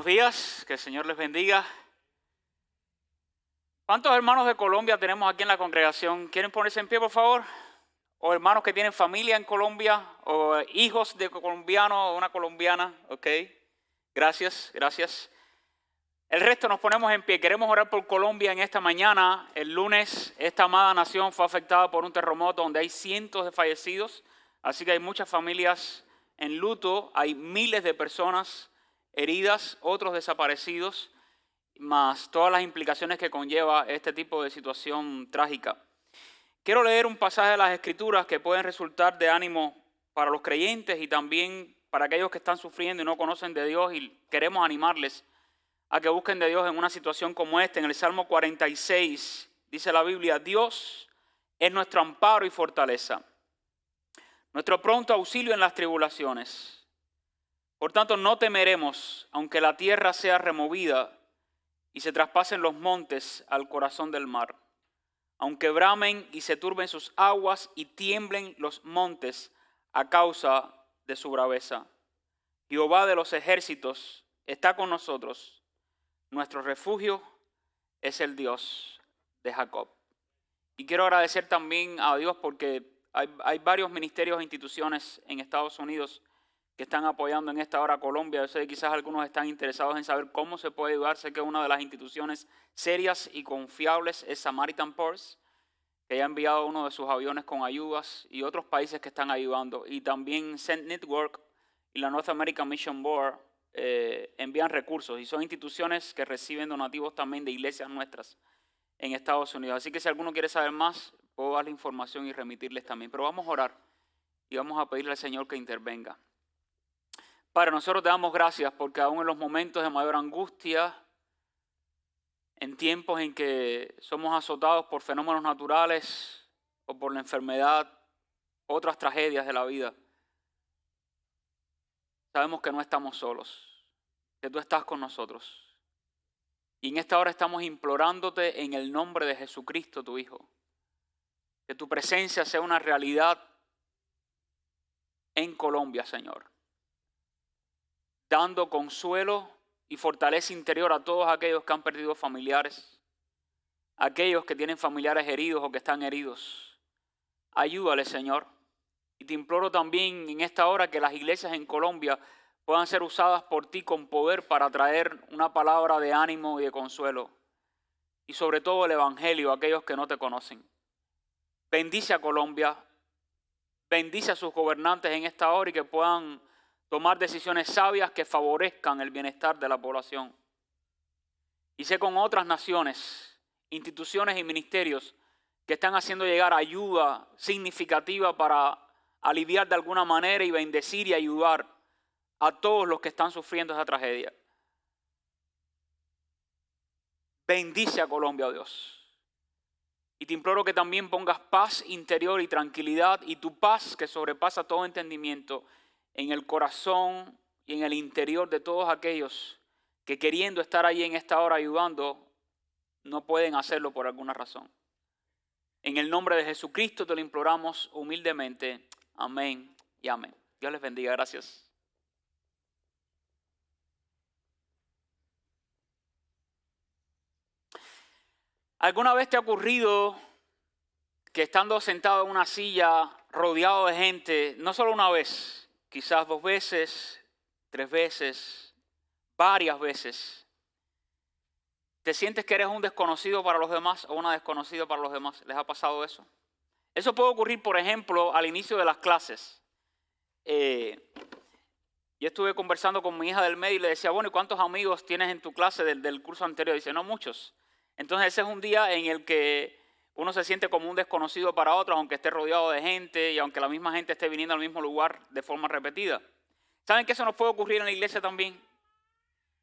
días, que el Señor les bendiga. ¿Cuántos hermanos de Colombia tenemos aquí en la congregación? ¿Quieren ponerse en pie, por favor? O hermanos que tienen familia en Colombia, o hijos de colombiano o una colombiana. Ok, gracias, gracias. El resto nos ponemos en pie. Queremos orar por Colombia en esta mañana. El lunes, esta amada nación fue afectada por un terremoto donde hay cientos de fallecidos. Así que hay muchas familias en luto, hay miles de personas heridas, otros desaparecidos, más todas las implicaciones que conlleva este tipo de situación trágica. Quiero leer un pasaje de las Escrituras que pueden resultar de ánimo para los creyentes y también para aquellos que están sufriendo y no conocen de Dios, y queremos animarles a que busquen de Dios en una situación como esta. En el Salmo 46 dice la Biblia: Dios es nuestro amparo y fortaleza, nuestro pronto auxilio en las tribulaciones. Por tanto, no temeremos, aunque la tierra sea removida y se traspasen los montes al corazón del mar, aunque bramen y se turben sus aguas y tiemblen los montes a causa de su braveza. Jehová de los ejércitos está con nosotros. Nuestro refugio es el Dios de Jacob. Y quiero agradecer también a Dios porque hay varios ministerios e instituciones en Estados Unidos que están apoyando en esta hora a Colombia. Yo sé que quizás algunos están interesados en saber cómo se puede ayudar. Sé que una de las instituciones serias y confiables es Samaritan Purse, que ya ha enviado uno de sus aviones con ayudas, y otros países que están ayudando. Y también Send Network y la North American Mission Board envían recursos, y son instituciones que reciben donativos también de iglesias nuestras en Estados Unidos. Así que si alguno quiere saber más, puedo darle información y remitirles también. Pero vamos a orar y vamos a pedirle al Señor que intervenga. Padre, nosotros te damos gracias porque aún en los momentos de mayor angustia, en tiempos en que somos azotados por fenómenos naturales o por la enfermedad, otras tragedias de la vida, sabemos que no estamos solos, que tú estás con nosotros. Y en esta hora estamos implorándote en el nombre de Jesucristo, tu Hijo, que tu presencia sea una realidad en Colombia, Señor, dando consuelo y fortaleza interior a todos aquellos que han perdido familiares, aquellos que tienen familiares heridos o que están heridos. Ayúdale, Señor. Y te imploro también en esta hora que las iglesias en Colombia puedan ser usadas por ti con poder para traer una palabra de ánimo y de consuelo. Y sobre todo el evangelio a aquellos que no te conocen. Bendice a Colombia, bendice a sus gobernantes en esta hora y que puedan tomar decisiones sabias que favorezcan el bienestar de la población. Y sé con otras naciones, instituciones y ministerios que están haciendo llegar ayuda significativa para aliviar de alguna manera y bendecir y ayudar a todos los que están sufriendo esa tragedia. Bendice a Colombia, oh Dios. Y te imploro que también pongas paz interior y tranquilidad, y tu paz que sobrepasa todo entendimiento, en el corazón y en el interior de todos aquellos que, queriendo estar allí en esta hora ayudando, no pueden hacerlo por alguna razón. En el nombre de Jesucristo te lo imploramos humildemente. Amén y amén. Dios les bendiga. Gracias. ¿Alguna vez te ha ocurrido que estando sentado en una silla rodeado de gente, no solo una vez, quizás 2 veces, 3 veces, varias veces, te sientes que eres un desconocido para los demás o una desconocida para los demás? ¿Les ha pasado eso? Eso puede ocurrir, por ejemplo, al inicio de las clases. Yo estuve conversando con mi hija del medio y le decía, bueno, ¿y cuántos amigos tienes en tu clase del curso anterior? Dice, no, muchos. Entonces ese es un día en el que uno se siente como un desconocido para otros, aunque esté rodeado de gente y aunque la misma gente esté viniendo al mismo lugar de forma repetida. ¿Saben que eso nos puede ocurrir en la iglesia también?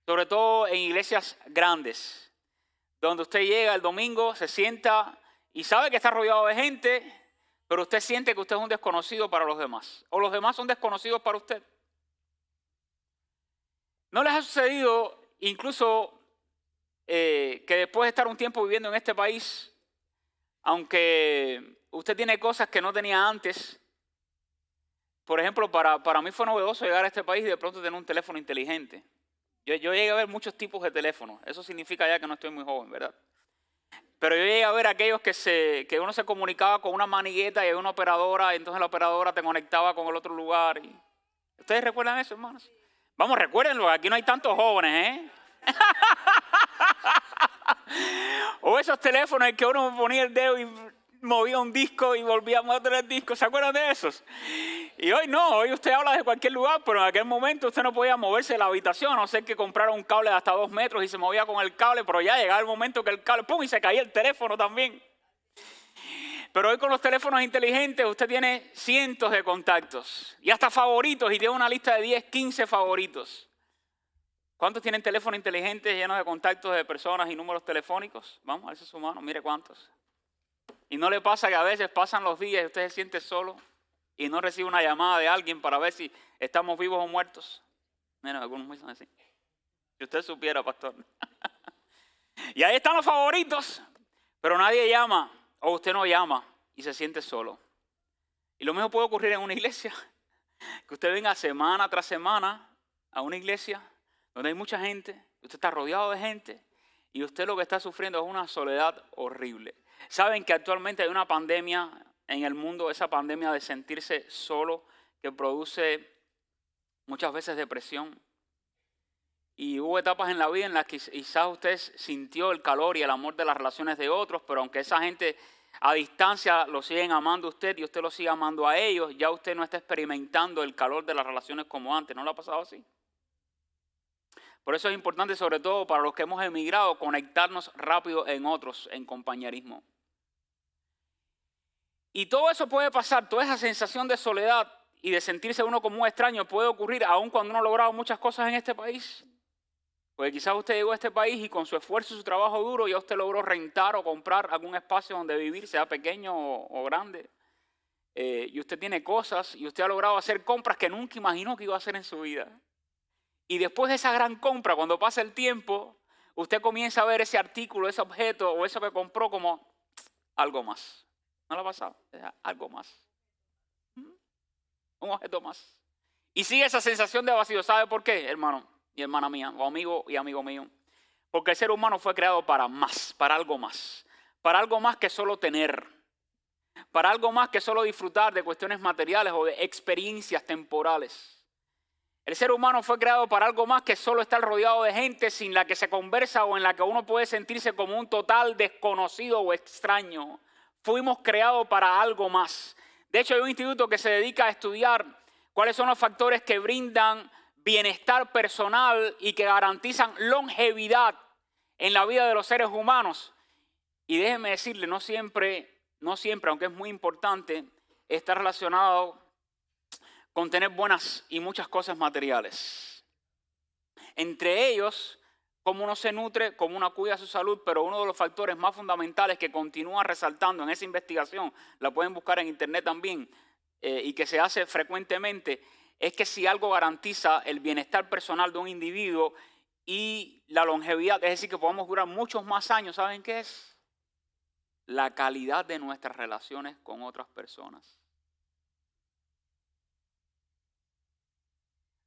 Sobre todo en iglesias grandes, donde usted llega el domingo, se sienta y sabe que está rodeado de gente, pero usted siente que usted es un desconocido para los demás, o los demás son desconocidos para usted. ¿No les ha sucedido incluso que después de estar un tiempo viviendo en este país, aunque usted tiene cosas que no tenía antes? Por ejemplo, para mí fue novedoso llegar a este país y de pronto tener un teléfono inteligente. Yo llegué a ver muchos tipos de teléfonos. Eso significa ya que no estoy muy joven, ¿verdad? Pero yo llegué a ver aquellos que uno se comunicaba con una manigueta y había una operadora, y entonces la operadora te conectaba con el otro lugar. ¿Ustedes recuerdan eso, hermanos? Vamos, recuérdenlo, aquí no hay tantos jóvenes, ¿eh? O esos teléfonos en que uno ponía el dedo y movía un disco y volvía a mover el disco. ¿Se acuerdan de esos? Y hoy no, hoy usted habla de cualquier lugar, pero en aquel momento usted no podía moverse de la habitación, a no ser que comprara un cable de hasta 2 metros y se movía con el cable, pero ya llegaba el momento que el cable, ¡pum!, y se caía el teléfono también. Pero hoy con los teléfonos inteligentes usted tiene cientos de contactos y hasta favoritos, y tiene una lista de 10, 15 favoritos. ¿Cuántos tienen teléfonos inteligentes llenos de contactos de personas y números telefónicos? Vamos, a ver si es humano, mire cuántos. Y no le pasa que a veces pasan los días y usted se siente solo y no recibe una llamada de alguien para ver si estamos vivos o muertos. Miren, algunos me dicen así. Si usted supiera, pastor. Y ahí están los favoritos, pero nadie llama o usted no llama y se siente solo. Y lo mismo puede ocurrir en una iglesia. Que usted venga semana tras semana a una iglesia donde hay mucha gente, usted está rodeado de gente y usted lo que está sufriendo es una soledad horrible. Saben que actualmente hay una pandemia en el mundo, esa pandemia de sentirse solo, que produce muchas veces depresión. Y hubo etapas en la vida en las que quizás usted sintió el calor y el amor de las relaciones de otros, pero aunque esa gente a distancia lo siguen amando a usted y usted lo sigue amando a ellos, ya usted no está experimentando el calor de las relaciones como antes. ¿No le ha pasado así? Por eso es importante, sobre todo para los que hemos emigrado, conectarnos rápido en otros, en compañerismo. Y todo eso puede pasar, toda esa sensación de soledad y de sentirse uno como un extraño puede ocurrir aun cuando uno ha logrado muchas cosas en este país. Porque quizás usted llegó a este país y con su esfuerzo y su trabajo duro ya usted logró rentar o comprar algún espacio donde vivir, sea pequeño o grande. Y usted tiene cosas y usted ha logrado hacer compras que nunca imaginó que iba a hacer en su vida. Y después de esa gran compra, cuando pasa el tiempo, usted comienza a ver ese artículo, ese objeto o eso que compró como algo más. ¿No le ha pasado? Algo más. Un objeto más. Y sigue esa sensación de vacío. ¿Sabe por qué, hermano y hermana mía, o amigo y amigo mío? Porque el ser humano fue creado para más, para algo más que solo tener, para algo más que solo disfrutar de cuestiones materiales o de experiencias temporales. El ser humano fue creado para algo más que solo estar rodeado de gente sin la que se conversa o en la que uno puede sentirse como un total desconocido o extraño. Fuimos creados para algo más. De hecho, hay un instituto que se dedica a estudiar cuáles son los factores que brindan bienestar personal y que garantizan longevidad en la vida de los seres humanos. Y déjeme decirle, no siempre, aunque es muy importante, está relacionado con tener buenas y muchas cosas materiales. Entre ellos, cómo uno se nutre, cómo uno cuida su salud, pero uno de los factores más fundamentales que continúa resaltando en esa investigación, la pueden buscar en internet también, y que se hace frecuentemente, es que si algo garantiza el bienestar personal de un individuo y la longevidad, es decir, que podamos durar muchos más años, ¿saben qué es? La calidad de nuestras relaciones con otras personas.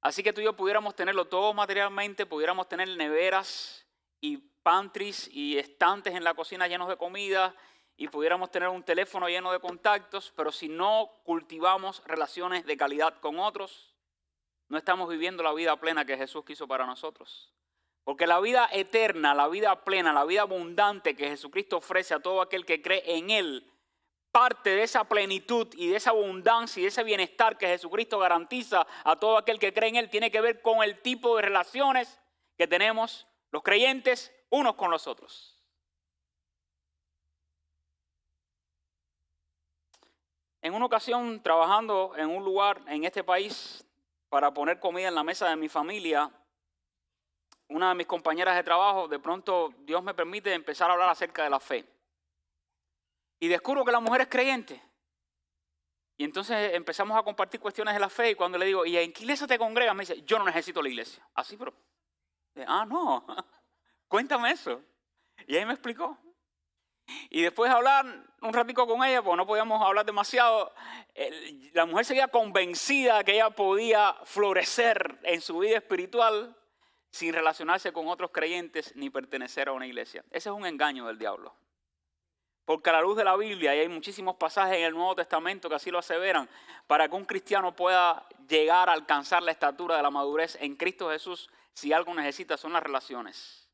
Así que tú y yo pudiéramos tenerlo todo materialmente, pudiéramos tener neveras y pantries y estantes en la cocina llenos de comida y pudiéramos tener un teléfono lleno de contactos, pero si no cultivamos relaciones de calidad con otros, no estamos viviendo la vida plena que Jesús quiso para nosotros. Porque la vida eterna, la vida plena, la vida abundante que Jesucristo ofrece a todo aquel que cree en Él, parte de esa plenitud y de esa abundancia y de ese bienestar que Jesucristo garantiza a todo aquel que cree en Él, tiene que ver con el tipo de relaciones que tenemos los creyentes unos con los otros. En una ocasión, trabajando en un lugar en este país para poner comida en la mesa de mi familia, una de mis compañeras de trabajo, de pronto Dios me permite empezar a hablar acerca de la fe. Y descubro que la mujer es creyente. Y entonces empezamos a compartir cuestiones de la fe y cuando le digo, ¿y en qué iglesia te congregas? Me dice, yo no necesito la iglesia. Así, pero, no, cuéntame eso. Y ahí me explicó. Y después de hablar un ratico con ella, porque no podíamos hablar demasiado, la mujer seguía convencida que ella podía florecer en su vida espiritual, sin relacionarse con otros creyentes ni pertenecer a una iglesia. Ese es un engaño del diablo. Porque a la luz de la Biblia, y hay muchísimos pasajes en el Nuevo Testamento que así lo aseveran, para que un cristiano pueda llegar a alcanzar la estatura de la madurez en Cristo Jesús, si algo necesita son las relaciones.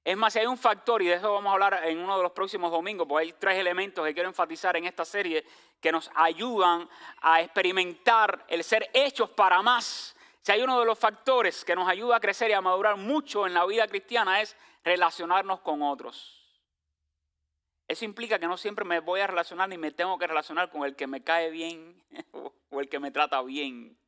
Es más, si hay un factor, y de eso vamos a hablar en uno de los próximos domingos, porque hay 3 elementos que quiero enfatizar en esta serie que nos ayudan a experimentar el ser hechos para más. Si hay uno de los factores que nos ayuda a crecer y a madurar mucho en la vida cristiana es relacionarnos con otros. Eso implica que no siempre me voy a relacionar ni me tengo que relacionar con el que me cae bien o el que me trata bien.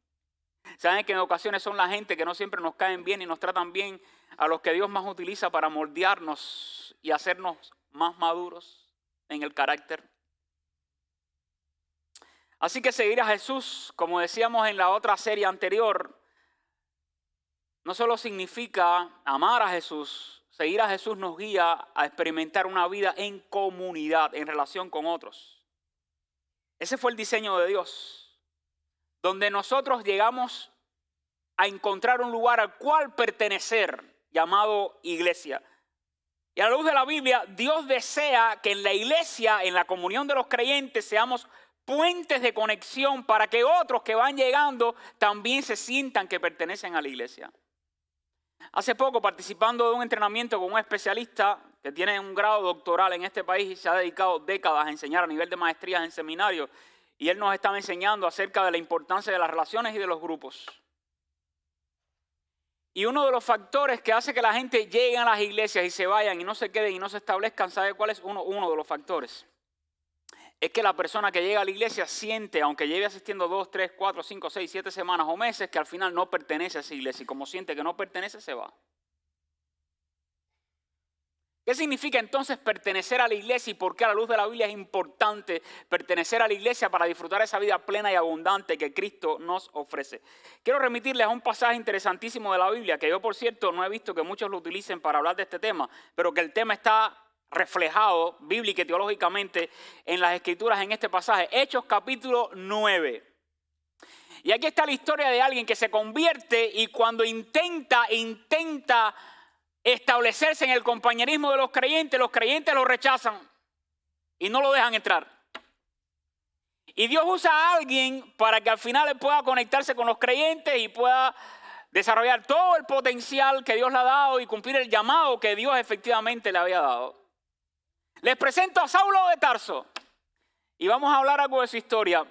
Saben que en ocasiones son la gente que no siempre nos caen bien y nos tratan bien a los que Dios más utiliza para moldearnos y hacernos más maduros en el carácter. Así que seguir a Jesús, como decíamos en la otra serie anterior, no solo significa amar a Jesús. Seguir a Jesús nos guía a experimentar una vida en comunidad, en relación con otros. Ese fue el diseño de Dios, donde nosotros llegamos a encontrar un lugar al cual pertenecer, llamado iglesia. Y a la luz de la Biblia, Dios desea que en la iglesia, en la comunión de los creyentes, seamos puentes de conexión para que otros que van llegando también se sientan que pertenecen a la iglesia. Hace poco, participando de un entrenamiento con un especialista que tiene un grado doctoral en este país y se ha dedicado décadas a enseñar a nivel de maestrías en seminarios, y él nos estaba enseñando acerca de la importancia de las relaciones y de los grupos. Y uno de los factores que hace que la gente llegue a las iglesias y se vayan y no se queden y no se establezcan, ¿sabe cuál es uno de los factores? Es que la persona que llega a la iglesia siente, aunque lleve asistiendo 2, 3, 4, 5, 6, 7 semanas o meses, que al final no pertenece a esa iglesia. Y como siente que no pertenece, se va. ¿Qué significa entonces pertenecer a la iglesia y por qué a la luz de la Biblia es importante pertenecer a la iglesia para disfrutar esa vida plena y abundante que Cristo nos ofrece? Quiero remitirles a un pasaje interesantísimo de la Biblia, que yo por cierto no he visto que muchos lo utilicen para hablar de este tema, pero que el tema está reflejado bíblica y teológicamente en las Escrituras en este pasaje. Hechos capítulo 9. Y aquí está la historia de alguien que se convierte y cuando intenta establecerse en el compañerismo de los creyentes lo rechazan y no lo dejan entrar. Y Dios usa a alguien para que al final él pueda conectarse con los creyentes y pueda desarrollar todo el potencial que Dios le ha dado y cumplir el llamado que Dios efectivamente le había dado. Les presento a Saulo de Tarso y vamos a hablar algo de su historia.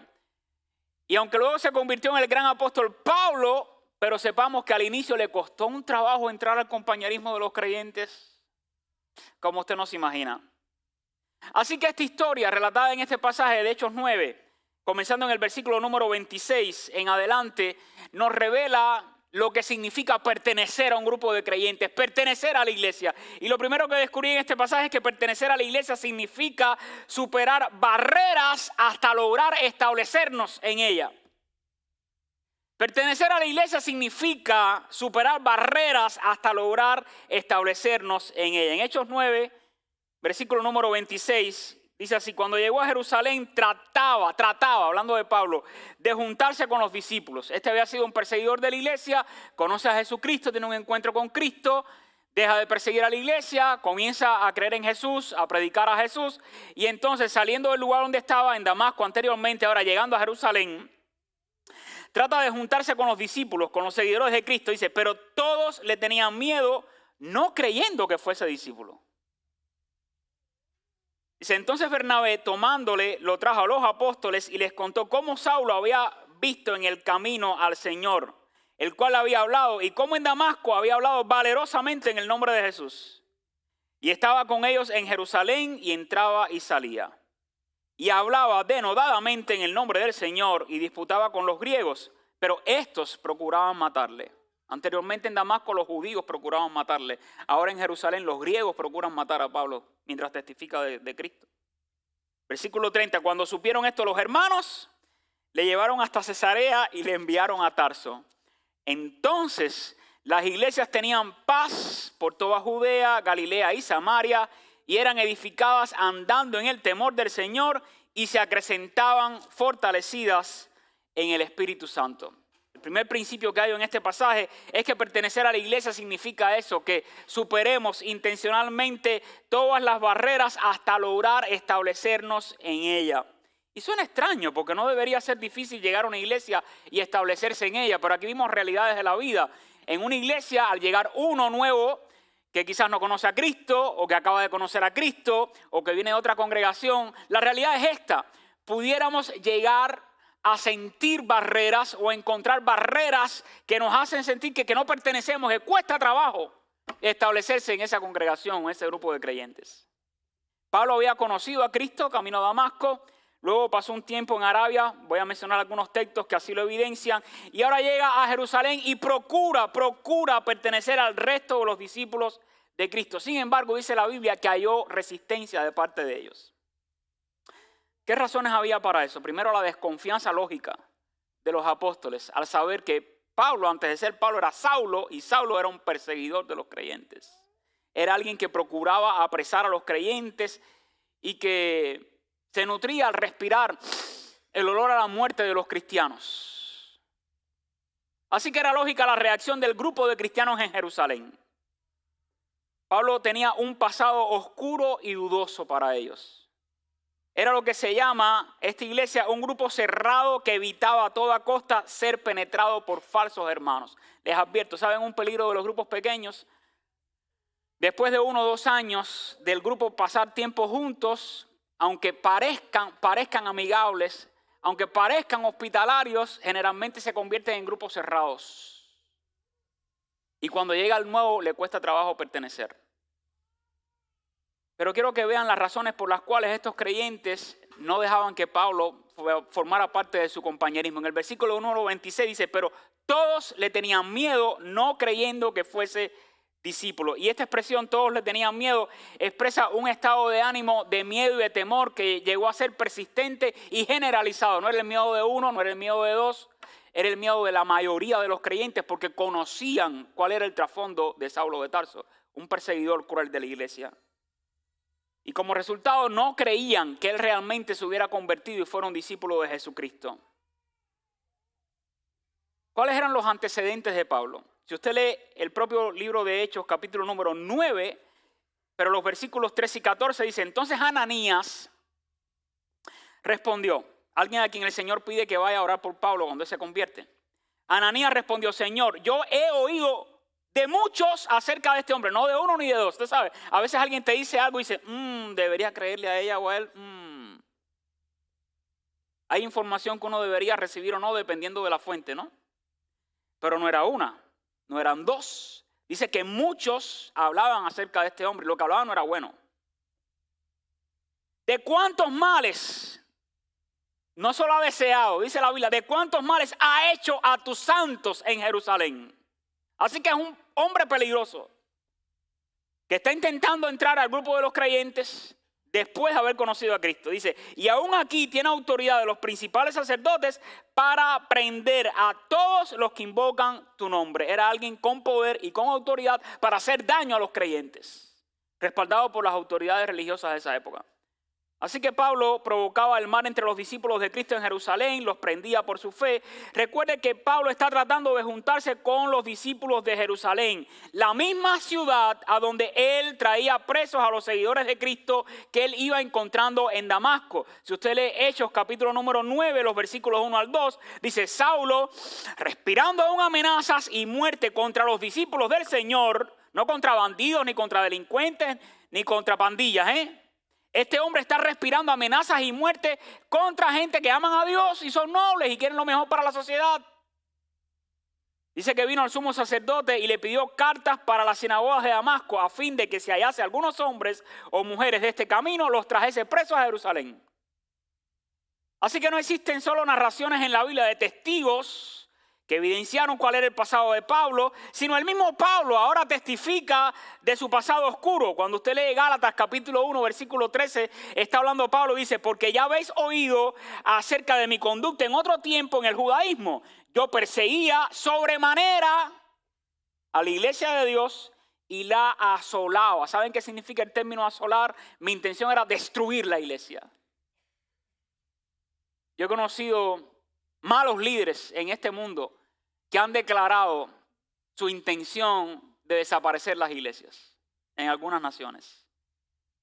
Y aunque luego se convirtió en el gran apóstol Pablo, pero sepamos que al inicio le costó un trabajo entrar al compañerismo de los creyentes, como usted no se imagina. Así que esta historia relatada en este pasaje de Hechos 9, comenzando en el versículo número 26 en adelante, nos revela lo que significa pertenecer a un grupo de creyentes, pertenecer a la iglesia. Y lo primero que descubrí en este pasaje es que pertenecer a la iglesia significa superar barreras hasta lograr establecernos en ella. Pertenecer a la iglesia significa superar barreras hasta lograr establecernos en ella. En Hechos 9, versículo número 26, dice así: cuando llegó a Jerusalén trataba, hablando de Pablo, de juntarse con los discípulos. Este había sido un perseguidor de la iglesia, conoce a Jesucristo, tiene un encuentro con Cristo, deja de perseguir a la iglesia, comienza a creer en Jesús, a predicar a Jesús, y entonces saliendo del lugar donde estaba, en Damasco anteriormente, ahora llegando a Jerusalén, trata de juntarse con los discípulos, con los seguidores de Cristo, dice, pero todos le tenían miedo, no creyendo que fuese discípulo. Dice, entonces Bernabé, tomándole, lo trajo a los apóstoles y les contó cómo Saulo había visto en el camino al Señor, el cual había hablado, y cómo en Damasco había hablado valerosamente en el nombre de Jesús. Y estaba con ellos en Jerusalén y entraba y salía. Y hablaba denodadamente en el nombre del Señor y disputaba con los griegos, pero estos procuraban matarle. Anteriormente en Damasco los judíos procuraban matarle. Ahora en Jerusalén los griegos procuran matar a Pablo mientras testifica de Cristo. Versículo 30. Cuando supieron esto los hermanos, le llevaron hasta Cesarea y le enviaron a Tarso. Entonces las iglesias tenían paz por toda Judea, Galilea y Samaria y eran edificadas andando en el temor del Señor y se acrecentaban fortalecidas en el Espíritu Santo. El primer principio que hay en este pasaje es que pertenecer a la iglesia significa eso, que superemos intencionalmente todas las barreras hasta lograr establecernos en ella. Y suena extraño porque no debería ser difícil llegar a una iglesia y establecerse en ella, pero aquí vimos realidades de la vida. En una iglesia, al llegar uno nuevo que quizás no conoce a Cristo o que acaba de conocer a Cristo o que viene de otra congregación, la realidad es esta: pudiéramos llegar a sentir barreras o encontrar barreras que nos hacen sentir que no pertenecemos, que cuesta trabajo establecerse en esa congregación, en ese grupo de creyentes. Pablo había conocido a Cristo camino a Damasco, luego pasó un tiempo en Arabia, voy a mencionar algunos textos que así lo evidencian, y ahora llega a Jerusalén y procura pertenecer al resto de los discípulos de Cristo. Sin embargo, dice la Biblia que halló resistencia de parte de ellos. ¿Qué razones había para eso? Primero, la desconfianza lógica de los apóstoles al saber que Pablo, antes de ser Pablo, era Saulo, y Saulo era un perseguidor de los creyentes. Era alguien que procuraba apresar a los creyentes y que se nutría al respirar el olor a la muerte de los cristianos. Así que era lógica la reacción del grupo de cristianos en Jerusalén. Pablo tenía un pasado oscuro y dudoso para ellos. Era lo que se llama, esta iglesia, un grupo cerrado que evitaba a toda costa ser penetrado por falsos hermanos. Les advierto, ¿saben un peligro de los grupos pequeños? Después de 1 o 2 años del grupo pasar tiempo juntos, aunque parezcan amigables, aunque parezcan hospitalarios, generalmente se convierten en grupos cerrados. Y cuando llega el nuevo, le cuesta trabajo pertenecer. Pero quiero que vean las razones por las cuales estos creyentes no dejaban que Pablo formara parte de su compañerismo. En el versículo 1:26 dice: pero todos le tenían miedo, no creyendo que fuese discípulo. Y esta expresión, todos le tenían miedo, expresa un estado de ánimo de miedo y de temor que llegó a ser persistente y generalizado. No era el miedo de uno, no era el miedo de dos, era el miedo de la mayoría de los creyentes, porque conocían cuál era el trasfondo de Saulo de Tarso, un perseguidor cruel de la iglesia. Y como resultado no creían que él realmente se hubiera convertido y fuera un discípulo de Jesucristo. ¿Cuáles eran los antecedentes de Pablo? Si usted lee el propio libro de Hechos, capítulo número 9, pero los versículos 13 y 14 dice: entonces Ananías respondió, alguien a quien el Señor pide que vaya a orar por Pablo cuando él se convierte. Ananías respondió: Señor, yo he oído de muchos acerca de este hombre, no de uno ni de dos. Usted sabe, a veces alguien te dice algo y dice, debería creerle a ella o a él. Hay información que uno debería recibir o no dependiendo de la fuente, ¿no? Pero no era una, no eran dos. Dice que muchos hablaban acerca de este hombre y lo que hablaban no era bueno. ¿De cuántos males no solo ha deseado, dice la Biblia, de cuántos males ha hecho a tus santos en Jerusalén? Así que es un hombre peligroso que está intentando entrar al grupo de los creyentes después de haber conocido a Cristo. Dice, y aún aquí tiene autoridad de los principales sacerdotes para prender a todos los que invocan tu nombre. Era alguien con poder y con autoridad para hacer daño a los creyentes, respaldado por las autoridades religiosas de esa época. Así que Pablo provocaba el mal entre los discípulos de Cristo en Jerusalén, los prendía por su fe. Recuerde que Pablo está tratando de juntarse con los discípulos de Jerusalén, la misma ciudad a donde él traía presos a los seguidores de Cristo que él iba encontrando en Damasco. Si usted lee Hechos capítulo número 9, los versículos 1 al 2, dice: Saulo, respirando aún amenazas y muerte contra los discípulos del Señor, no contra bandidos, ni contra delincuentes, ni contra pandillas, Este hombre está respirando amenazas y muerte contra gente que aman a Dios y son nobles y quieren lo mejor para la sociedad. Dice que vino al sumo sacerdote y le pidió cartas para las sinagogas de Damasco a fin de que si hallase algunos hombres o mujeres de este camino, los trajese presos a Jerusalén. Así que no existen solo narraciones en la Biblia de testigos que evidenciaron cuál era el pasado de Pablo, sino el mismo Pablo ahora testifica de su pasado oscuro. Cuando usted lee Gálatas capítulo 1, versículo 13, está hablando Pablo, dice: porque ya habéis oído acerca de mi conducta en otro tiempo en el judaísmo. Yo perseguía sobremanera a la iglesia de Dios y la asolaba. ¿Saben qué significa el término asolar? Mi intención era destruir la iglesia. Yo he conocido malos líderes en este mundo que han declarado su intención de desaparecer las iglesias en algunas naciones.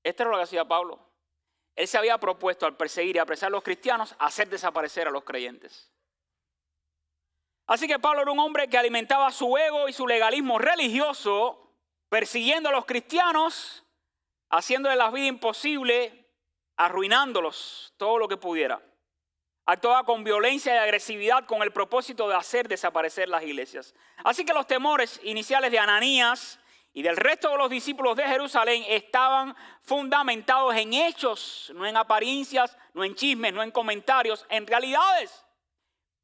Esto era lo que hacía Pablo. Él se había propuesto, al perseguir y apresar a los cristianos, hacer desaparecer a los creyentes. Así que Pablo era un hombre que alimentaba su ego y su legalismo religioso, persiguiendo a los cristianos, haciéndole la vida imposible, arruinándolos todo lo que pudiera. Actuaba con violencia y agresividad con el propósito de hacer desaparecer las iglesias. Así que los temores iniciales de Ananías y del resto de los discípulos de Jerusalén estaban fundamentados en hechos, no en apariencias, no en chismes, no en comentarios, en realidades.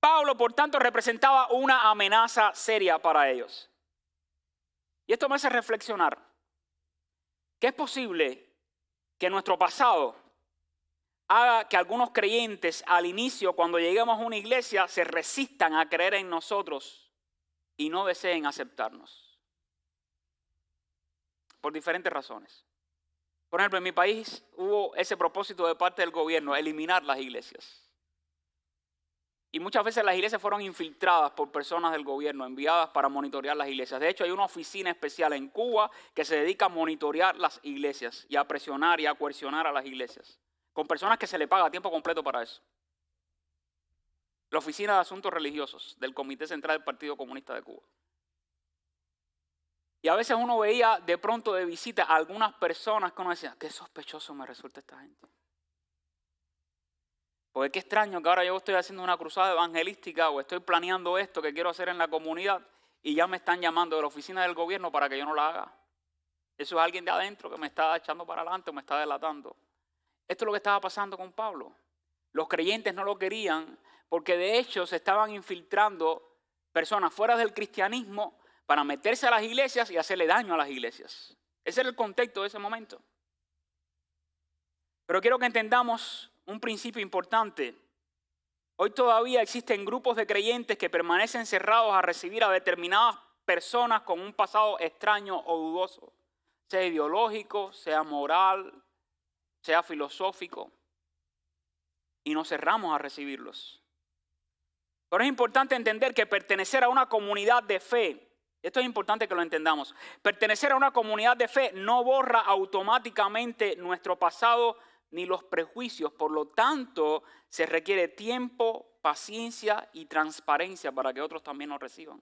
Pablo, por tanto, representaba una amenaza seria para ellos. Y esto me hace reflexionar que es posible que nuestro pasado haga que algunos creyentes al inicio, cuando lleguemos a una iglesia, se resistan a creer en nosotros y no deseen aceptarnos. Por diferentes razones. Por ejemplo, en mi país hubo ese propósito de parte del gobierno, eliminar las iglesias. Y muchas veces las iglesias fueron infiltradas por personas del gobierno, enviadas para monitorear las iglesias. De hecho, hay una oficina especial en Cuba que se dedica a monitorear las iglesias y a presionar y a coercionar a las iglesias, con personas que se le paga a tiempo completo para eso. La Oficina de Asuntos Religiosos del Comité Central del Partido Comunista de Cuba. Y a veces uno veía de pronto de visita a algunas personas que uno decía, qué sospechoso me resulta esta gente. Porque qué extraño que ahora yo estoy haciendo una cruzada evangelística o estoy planeando esto que quiero hacer en la comunidad y ya me están llamando de la oficina del gobierno para que yo no la haga. Eso es alguien de adentro que me está echando para adelante o me está delatando. Esto es lo que estaba pasando con Pablo. Los creyentes no lo querían porque de hecho se estaban infiltrando personas fuera del cristianismo para meterse a las iglesias y hacerle daño a las iglesias. Ese era el contexto de ese momento. Pero quiero que entendamos un principio importante. Hoy todavía existen grupos de creyentes que permanecen cerrados a recibir a determinadas personas con un pasado extraño o dudoso, sea ideológico, sea moral, sea filosófico, y nos cerramos a recibirlos. Pero es importante entender que pertenecer a una comunidad de fe, esto es importante que lo entendamos, pertenecer a una comunidad de fe no borra automáticamente nuestro pasado ni los prejuicios. Por lo tanto, se requiere tiempo, paciencia y transparencia para que otros también nos reciban.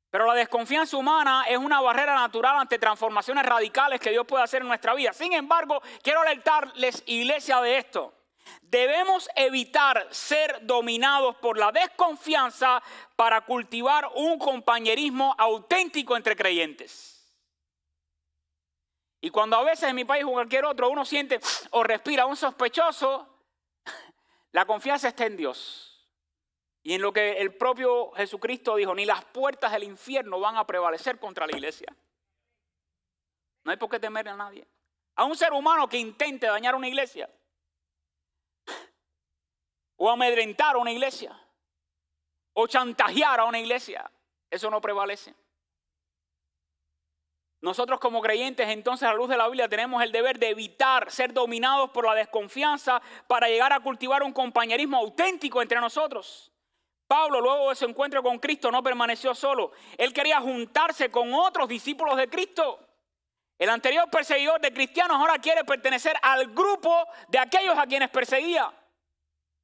Pero la desconfianza humana es una barrera natural ante transformaciones radicales que Dios puede hacer en nuestra vida. Sin embargo, quiero alertarles, iglesia, de esto. Debemos evitar ser dominados por la desconfianza para cultivar un compañerismo auténtico entre creyentes. Y cuando a veces en mi país o en cualquier otro uno siente o respira un sospechoso, la confianza está en Dios. Y en lo que el propio Jesucristo dijo, ni las puertas del infierno van a prevalecer contra la iglesia. No hay por qué temer a nadie. A un ser humano que intente dañar una iglesia, o amedrentar a una iglesia, o chantajear a una iglesia, eso no prevalece. Nosotros como creyentes, entonces, a la luz de la Biblia, tenemos el deber de evitar ser dominados por la desconfianza para llegar a cultivar un compañerismo auténtico entre nosotros. Pablo, luego de su encuentro con Cristo, no permaneció solo. Él quería juntarse con otros discípulos de Cristo. El anterior perseguidor de cristianos ahora quiere pertenecer al grupo de aquellos a quienes perseguía.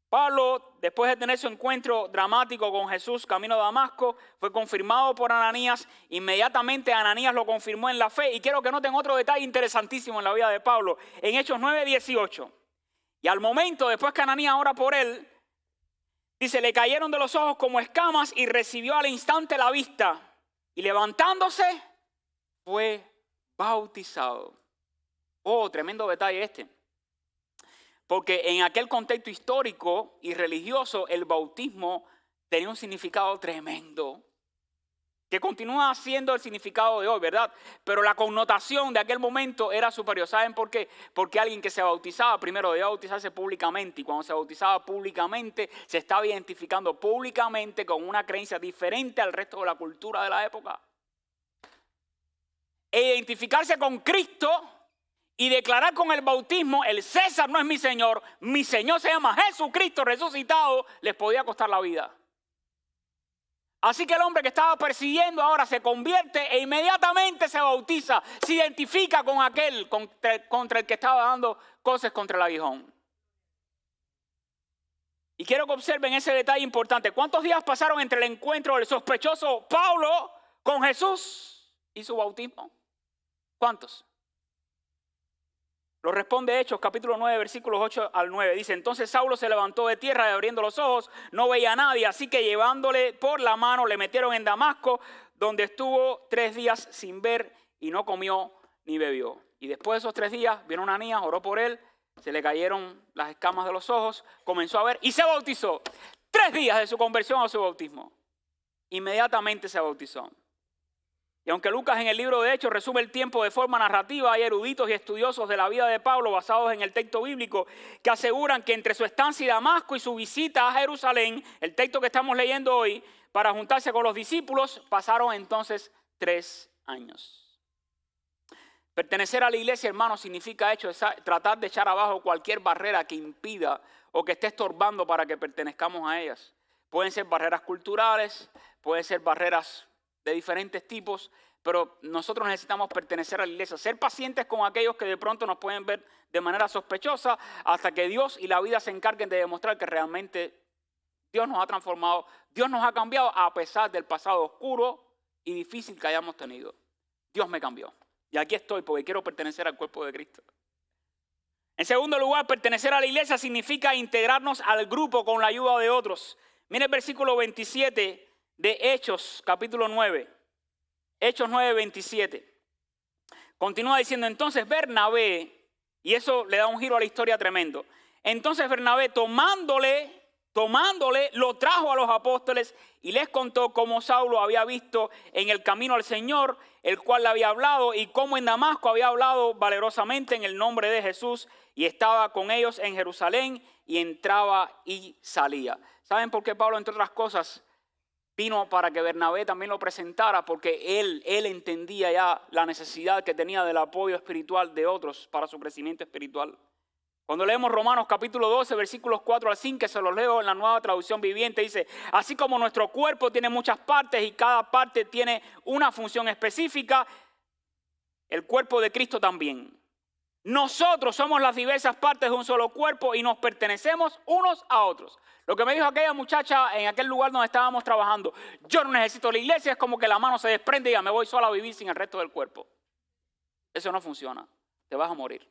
Pablo, después de tener su encuentro dramático con Jesús camino a Damasco, fue confirmado por Ananías. Inmediatamente Ananías lo confirmó en la fe. Y quiero que noten otro detalle interesantísimo en la vida de Pablo. En Hechos 9:18. Y al momento, después que Ananías ora por él, dice, le cayeron de los ojos como escamas y recibió al instante la vista. Y levantándose, fue bautizado. Oh, tremendo detalle este. Porque en aquel contexto histórico y religioso, el bautismo tenía un significado tremendo, que continúa siendo el significado de hoy, ¿verdad? Pero la connotación de aquel momento era superior. ¿Saben por qué? Porque alguien que se bautizaba primero debía bautizarse públicamente. Y cuando se bautizaba públicamente, se estaba identificando públicamente con una creencia diferente al resto de la cultura de la época. E identificarse con Cristo y declarar con el bautismo, el César no es mi Señor se llama Jesucristo resucitado, les podía costar la vida. Así que el hombre que estaba persiguiendo ahora se convierte e inmediatamente se bautiza, se identifica con aquel contra el que estaba dando cosas contra el aguijón. Y quiero que observen ese detalle importante. ¿Cuántos días pasaron entre el encuentro del sospechoso Pablo con Jesús y su bautismo? ¿Cuántos? Lo responde Hechos, capítulo 9, versículos 8 al 9. Dice, entonces Saulo se levantó de tierra y abriendo los ojos no veía a nadie. Así que llevándole por la mano le metieron en Damasco, donde estuvo 3 días sin ver y no comió ni bebió. Y después de esos 3 días vino Ananías, oró por él, se le cayeron las escamas de los ojos, comenzó a ver y se bautizó. 3 días de su conversión a su bautismo. Inmediatamente se bautizó. Y aunque Lucas en el libro de Hechos resume el tiempo de forma narrativa, hay eruditos y estudiosos de la vida de Pablo basados en el texto bíblico que aseguran que entre su estancia en Damasco y su visita a Jerusalén, el texto que estamos leyendo hoy, para juntarse con los discípulos, pasaron entonces 3 años. Pertenecer a la iglesia, hermanos, significa tratar de echar abajo cualquier barrera que impida o que esté estorbando para que pertenezcamos a ellas. Pueden ser barreras culturales, pueden ser barreras de diferentes tipos, pero nosotros necesitamos pertenecer a la iglesia, ser pacientes con aquellos que de pronto nos pueden ver de manera sospechosa hasta que Dios y la vida se encarguen de demostrar que realmente Dios nos ha transformado, Dios nos ha cambiado a pesar del pasado oscuro y difícil que hayamos tenido. Dios me cambió y aquí estoy porque quiero pertenecer al cuerpo de Cristo. En segundo lugar, pertenecer a la iglesia significa integrarnos al grupo con la ayuda de otros. Mire el versículo 27 de Hechos, capítulo 9. Hechos 9, 27. Continúa diciendo, entonces Bernabé, y eso le da un giro a la historia tremendo. Entonces Bernabé, tomándole, lo trajo a los apóstoles y les contó cómo Saulo había visto en el camino al Señor, el cual le había hablado, y cómo en Damasco había hablado valerosamente en el nombre de Jesús, y estaba con ellos en Jerusalén, y entraba y salía. ¿Saben por qué Pablo, entre otras cosas, vino para que Bernabé también lo presentara? Porque él entendía ya la necesidad que tenía del apoyo espiritual de otros para su crecimiento espiritual. Cuando leemos Romanos capítulo 12, versículos 4 al 5, que se los leo en la Nueva Traducción Viviente, dice, así como nuestro cuerpo tiene muchas partes y cada parte tiene una función específica, el cuerpo de Cristo también. Nosotros somos las diversas partes de un solo cuerpo y nos pertenecemos unos a otros. Lo que me dijo aquella muchacha en aquel lugar donde estábamos trabajando, yo no necesito la iglesia, es como que la mano se desprende y ya me voy sola a vivir sin el resto del cuerpo. Eso no funciona, te vas a morir.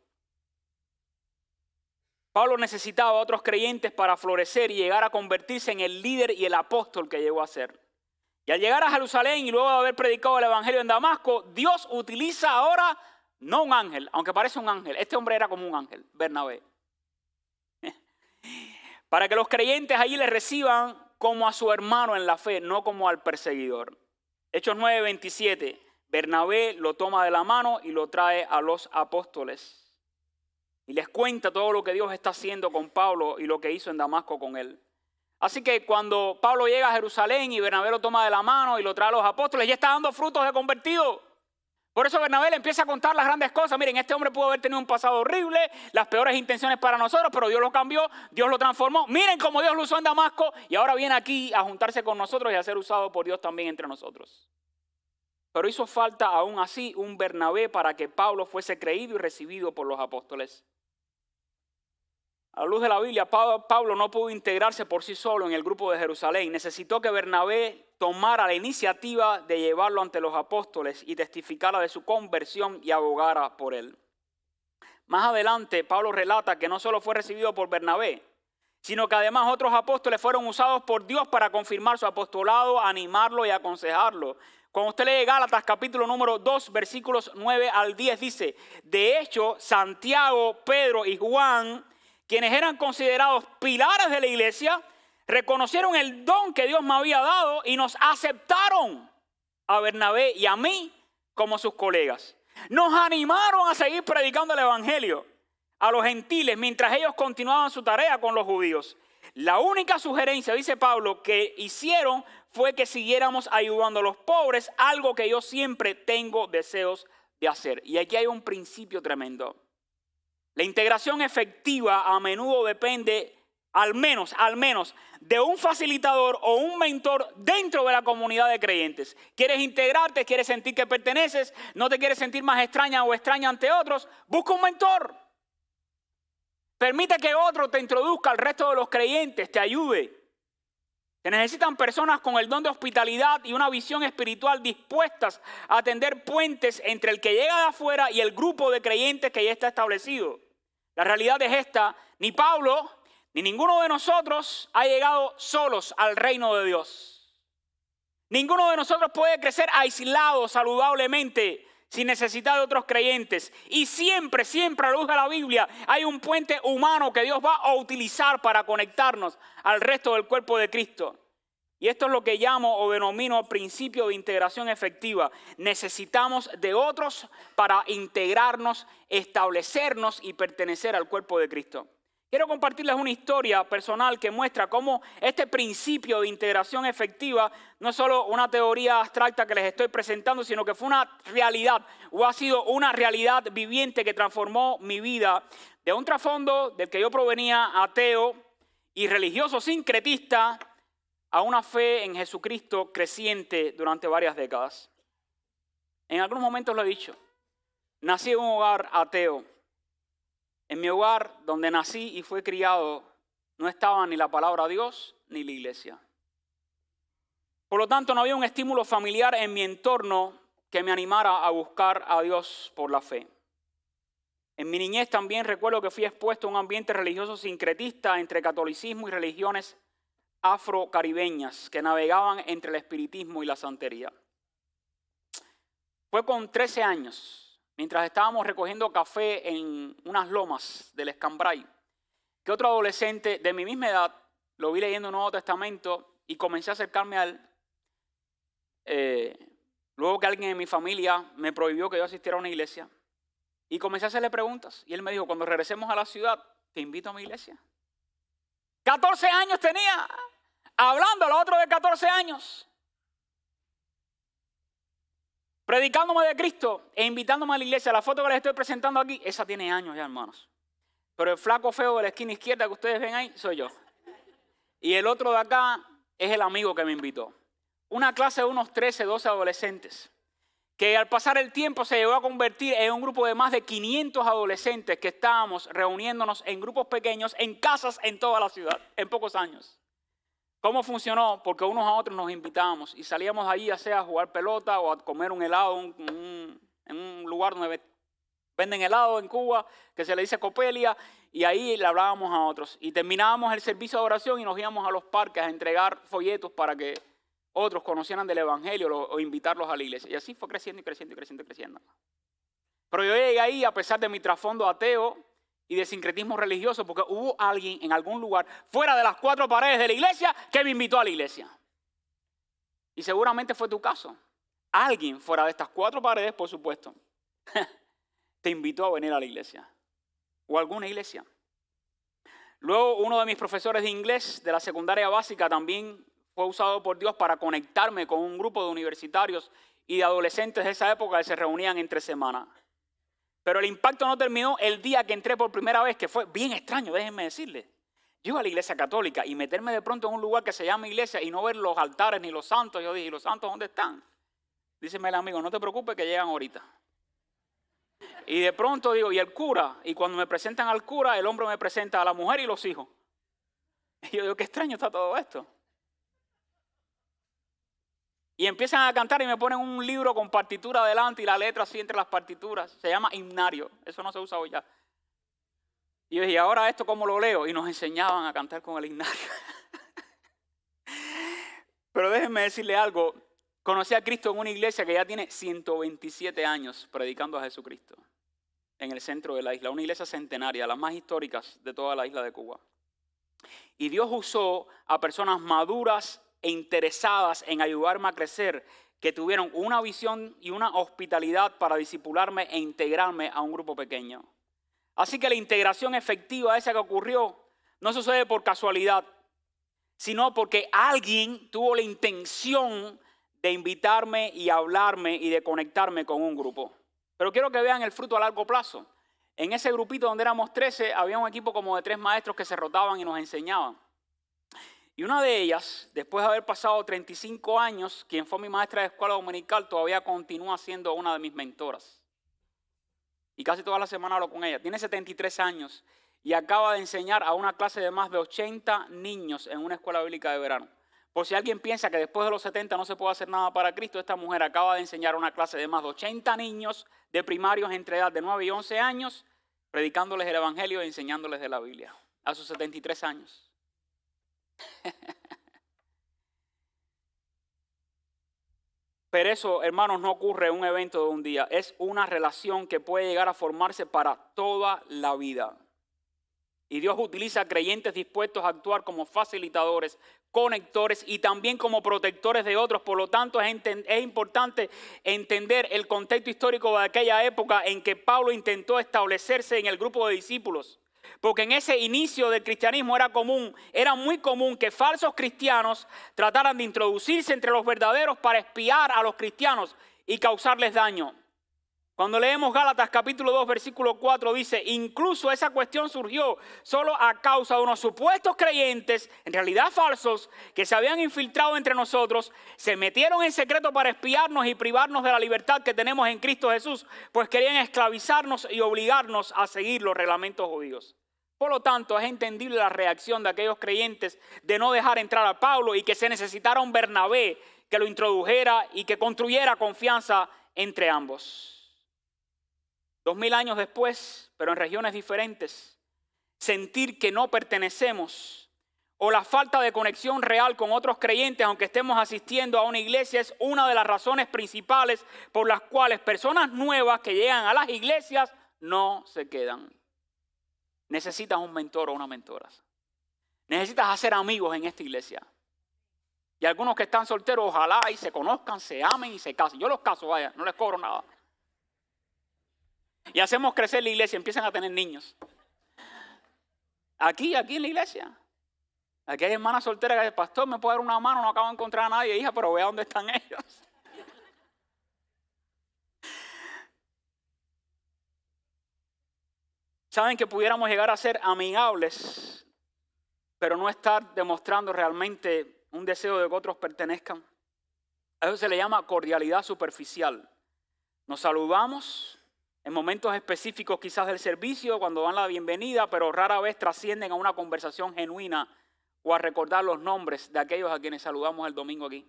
Pablo necesitaba a otros creyentes para florecer y llegar a convertirse en el líder y el apóstol que llegó a ser. Y al llegar a Jerusalén y luego de haber predicado el evangelio en Damasco, Dios utiliza ahora no un ángel, aunque parece un ángel. Este hombre era como un ángel, Bernabé. Para que los creyentes allí le reciban como a su hermano en la fe, no como al perseguidor. Hechos 9, 27. Bernabé lo toma de la mano y lo trae a los apóstoles. Y les cuenta todo lo que Dios está haciendo con Pablo y lo que hizo en Damasco con él. Así que cuando Pablo llega a Jerusalén y Bernabé lo toma de la mano y lo trae a los apóstoles, ya está dando frutos de convertido. Por eso Bernabé le empieza a contar las grandes cosas. Miren, este hombre pudo haber tenido un pasado horrible, las peores intenciones para nosotros, pero Dios lo cambió, Dios lo transformó. Miren cómo Dios lo usó en Damasco y ahora viene aquí a juntarse con nosotros y a ser usado por Dios también entre nosotros. Pero hizo falta aún así un Bernabé para que Pablo fuese creído y recibido por los apóstoles. A la luz de la Biblia, Pablo no pudo integrarse por sí solo en el grupo de Jerusalén. Necesitó que Bernabé tomara la iniciativa de llevarlo ante los apóstoles y testificara de su conversión y abogara por él. Más adelante, Pablo relata que no solo fue recibido por Bernabé, sino que además otros apóstoles fueron usados por Dios para confirmar su apostolado, animarlo y aconsejarlo. Cuando usted lee Gálatas capítulo número 2, versículos 9 al 10, dice, de hecho, Santiago, Pedro y Juan, quienes eran considerados pilares de la iglesia, reconocieron el don que Dios me había dado y nos aceptaron a Bernabé y a mí como sus colegas. Nos animaron a seguir predicando el evangelio a los gentiles mientras ellos continuaban su tarea con los judíos. La única sugerencia, dice Pablo, que hicieron fue que siguiéramos ayudando a los pobres, algo que yo siempre tengo deseos de hacer. Y aquí hay un principio tremendo. La integración efectiva a menudo depende al menos, de un facilitador o un mentor dentro de la comunidad de creyentes. ¿Quieres integrarte? ¿Quieres sentir que perteneces? ¿No te quieres sentir más extraña o extraña ante otros? Busca un mentor. Permite que otro te introduzca al resto de los creyentes, te ayude. Se necesitan personas con el don de hospitalidad y una visión espiritual dispuestas a tender puentes entre el que llega de afuera y el grupo de creyentes que ya está establecido. La realidad es esta: ni Pablo ni ninguno de nosotros ha llegado solos al reino de Dios. Ninguno de nosotros puede crecer aislado saludablemente sin necesidad de otros creyentes. Y siempre, a la luz de la Biblia, hay un puente humano que Dios va a utilizar para conectarnos al resto del cuerpo de Cristo. Y esto es lo que llamo o denomino principio de integración efectiva. Necesitamos de otros para integrarnos, establecernos y pertenecer al cuerpo de Cristo. Quiero compartirles una historia personal que muestra cómo este principio de integración efectiva no es solo una teoría abstracta que les estoy presentando, sino que fue una realidad o ha sido una realidad viviente que transformó mi vida de un trasfondo del que yo provenía, ateo y religioso sincretista, a una fe en Jesucristo creciente durante varias décadas. En algunos momentos lo he dicho, nací en un hogar ateo. En mi hogar, donde nací y fui criado, no estaba ni la palabra de Dios ni la iglesia. Por lo tanto, no había un estímulo familiar en mi entorno que me animara a buscar a Dios por la fe. En mi niñez también recuerdo que fui expuesto a un ambiente religioso sincretista entre catolicismo y religiones afrocaribeñas que navegaban entre el espiritismo y la santería. Fue con 13 años, mientras estábamos recogiendo café en unas lomas del Escambray, que otro adolescente de mi misma edad lo vi leyendo el Nuevo Testamento y comencé a acercarme a él. Luego que alguien en mi familia me prohibió que yo asistiera a una iglesia y comencé a hacerle preguntas. Y él me dijo: cuando regresemos a la ciudad, te invito a mi iglesia. 14 años tenía, hablando a los otros de 14 años. Predicándome de Cristo e invitándome a la iglesia. La foto que les estoy presentando aquí, esa tiene años ya, hermanos. Pero el flaco feo de la esquina izquierda que ustedes ven ahí, soy yo. Y el otro de acá es el amigo que me invitó. Una clase de unos 13, 12 adolescentes, que al pasar el tiempo se llegó a convertir en un grupo de más de 500 adolescentes que estábamos reuniéndonos en grupos pequeños, en casas en toda la ciudad, en pocos años. ¿Cómo funcionó? Porque unos a otros nos invitábamos y salíamos allí ya sea a jugar pelota o a comer un helado en un lugar donde venden helado en Cuba, que se le dice Copelia, y ahí le hablábamos a otros. Y terminábamos el servicio de oración y nos íbamos a los parques a entregar folletos para que otros conocieran del evangelio o invitarlos a la iglesia. Y así fue creciendo y creciendo y creciendo y creciendo. Pero yo llegué ahí a pesar de mi trasfondo ateo y de sincretismo religioso, porque hubo alguien en algún lugar fuera de las 4 paredes de la iglesia que me invitó a la iglesia. Y seguramente fue tu caso. Alguien fuera de estas 4 paredes, por supuesto, te invitó a venir a la iglesia o a alguna iglesia. Luego, uno de mis profesores de inglés de la secundaria básica también fue usado por Dios para conectarme con un grupo de universitarios y de adolescentes de esa época que se reunían entre semanas. Pero el impacto no terminó el día que entré por primera vez, que fue bien extraño, déjenme decirles. Yo iba a la iglesia católica y meterme de pronto en un lugar que se llama iglesia y no ver los altares ni los santos. Yo dije: ¿y los santos dónde están? Díceme el amigo: no te preocupes que llegan ahorita. Y de pronto digo: ¿y el cura? Y cuando me presentan al cura, el hombre me presenta a la mujer y los hijos. Y yo digo: qué extraño está todo esto. Y empiezan a cantar y me ponen un libro con partitura adelante y la letra así entre las partituras. Se llama himnario. Eso no se usa hoy ya. Y yo dije: ¿y ahora esto cómo lo leo? Y nos enseñaban a cantar con el himnario. Pero déjenme decirle algo. Conocí a Cristo en una iglesia que ya tiene 127 años predicando a Jesucristo. En el centro de la isla. Una iglesia centenaria, las más históricas de toda la isla de Cuba. Y Dios usó a personas maduras e interesadas en ayudarme a crecer, que tuvieron una visión y una hospitalidad para discipularme e integrarme a un grupo pequeño. Así que la integración efectiva esa que ocurrió no sucede por casualidad, sino porque alguien tuvo la intención de invitarme y hablarme y de conectarme con un grupo. Pero quiero que vean el fruto a largo plazo. En ese grupito donde éramos 13, había un equipo como de 3 maestros que se rotaban y nos enseñaban. Y una de ellas, después de haber pasado 35 años, quien fue mi maestra de escuela dominical, todavía continúa siendo una de mis mentoras. Y casi toda la semana hablo con ella. Tiene 73 años y acaba de enseñar a una clase de más de 80 niños en una escuela bíblica de verano. Por si alguien piensa que después de los 70 no se puede hacer nada para Cristo, esta mujer acaba de enseñar a una clase de más de 80 niños de primarios entre edad de 9 y 11 años, predicándoles el evangelio y enseñándoles de la Biblia a sus 73 años. Pero eso, hermanos, no ocurre en un evento de un día. Es una relación que puede llegar a formarse para toda la vida. Y Dios utiliza creyentes dispuestos a actuar como facilitadores, conectores y también como protectores de otros. Por lo tanto, es importante entender el contexto histórico de aquella época en que Pablo intentó establecerse en el grupo de discípulos. Porque en ese inicio del cristianismo era muy común que falsos cristianos trataran de introducirse entre los verdaderos para espiar a los cristianos y causarles daño. Cuando leemos Gálatas capítulo 2 versículo 4 dice, incluso esa cuestión surgió solo a causa de unos supuestos creyentes, en realidad falsos, que se habían infiltrado entre nosotros, se metieron en secreto para espiarnos y privarnos de la libertad que tenemos en Cristo Jesús, pues querían esclavizarnos y obligarnos a seguir los reglamentos judíos. Por lo tanto, es entendible la reacción de aquellos creyentes de no dejar entrar a Pablo y que se necesitara un Bernabé que lo introdujera y que construyera confianza entre ambos. 2000 años después, pero en regiones diferentes, sentir que no pertenecemos o la falta de conexión real con otros creyentes, aunque estemos asistiendo a una iglesia, es una de las razones principales por las cuales personas nuevas que llegan a las iglesias no se quedan. Necesitas un mentor o una mentora. Necesitas hacer amigos en esta iglesia. Y algunos que están solteros, ojalá y se conozcan, se amen y se casen. Yo los caso, vaya, no les cobro nada. Y hacemos crecer la iglesia, empiezan a tener niños. Aquí en la iglesia. Aquí hay hermanas solteras que dicen, pastor, ¿me puede dar una mano? No acabo de encontrar a nadie, hija, pero vea dónde están ellos. Saben que pudiéramos llegar a ser amigables, pero no estar demostrando realmente un deseo de que otros pertenezcan. A eso se le llama cordialidad superficial. Nos saludamos en momentos específicos quizás del servicio, cuando dan la bienvenida, pero rara vez trascienden a una conversación genuina o a recordar los nombres de aquellos a quienes saludamos el domingo aquí.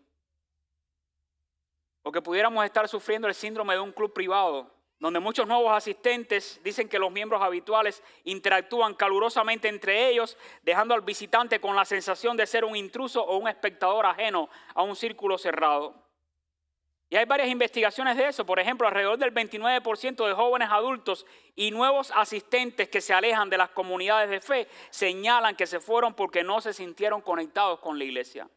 O que pudiéramos estar sufriendo el síndrome de un club privado, donde muchos nuevos asistentes dicen que los miembros habituales interactúan calurosamente entre ellos, dejando al visitante con la sensación de ser un intruso o un espectador ajeno a un círculo cerrado. Y hay varias investigaciones de eso. Por ejemplo, alrededor del 29% de jóvenes adultos y nuevos asistentes que se alejan de las comunidades de fe señalan que se fueron porque no se sintieron conectados con la iglesia.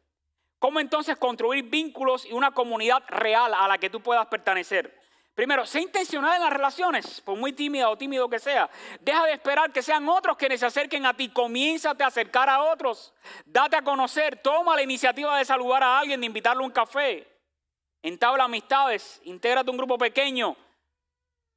¿Cómo entonces construir vínculos y una comunidad real a la que tú puedas pertenecer? Primero, sé intencional en las relaciones, por muy tímida o tímido que sea. Deja de esperar que sean otros quienes se acerquen a ti. Comiénzate a acercar a otros. Date a conocer. Toma la iniciativa de saludar a alguien, de invitarle a un café. Entabla amistades. Intégrate a un grupo pequeño.